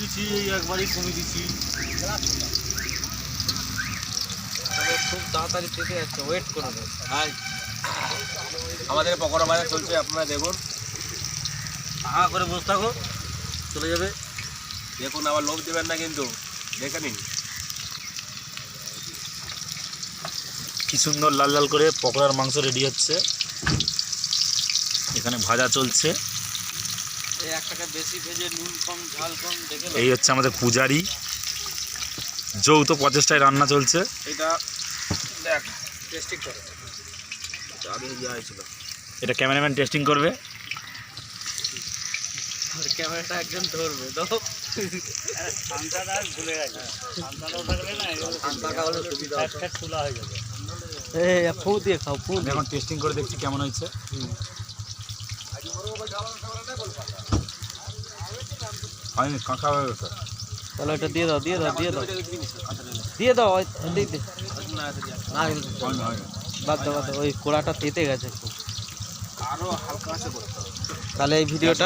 দিচ্ছি, এই একবারই কমিয়ে দিচ্ছি। খুব তাড়াতাড়ি পেতে যাচ্ছে, ওয়েট করে দেয়। হ্যাঁ, আমাদের পকোড়া ভাজা চলছে, আপনারা দেখুন। হা করে বসে থাকো, চলে যাবে। দেখুন, আবার লোভ দেবেন না কিন্তু, দেখে নিন কি সুন্দর লাল লাল করে পকোড়ার মাংস রেডি হচ্ছে, এখানে ভাজা চলছে। এই একটাকে বেশি ভেজে নুন কম ঝাল কম দেখে এই হচ্ছে আমাদের পূজারি, যৌথ প্রচেষ্টায় রান্না চলছে। এটা দেখ, টেস্টিং করে আগে দেওয়া হয়েছিল। এটা ক্যামেরাম্যান টেস্টিং করবে। আর ক্যামেরাটা একজন ধরবে তো শান্তাটা ভুলে গেছে, শান্তাটাও থাকলে না শান্তাটা হলে সুবিধা হতো। ফ্যাট তোলা হয়ে যাবে। এই ফু দিয়ে খাও, ফু আমি এখন টেস্টিং করে দেখছি কেমন হয়েছে। হয়নি, কাঁচা হয়ে গেছে। তাহলে এটা দিয়ে দাও, দিয়ে দাও, দিয়ে দাও, দিয়ে দাও, দিয়ে দে। না হয়নি, হয়নি। বাদ দাও, বাদ দাও, ওই কোড়াটা তেতে গেছে খুব। আরো হালকা আছে করতে হবে। তাহলে এই ভিডিওটা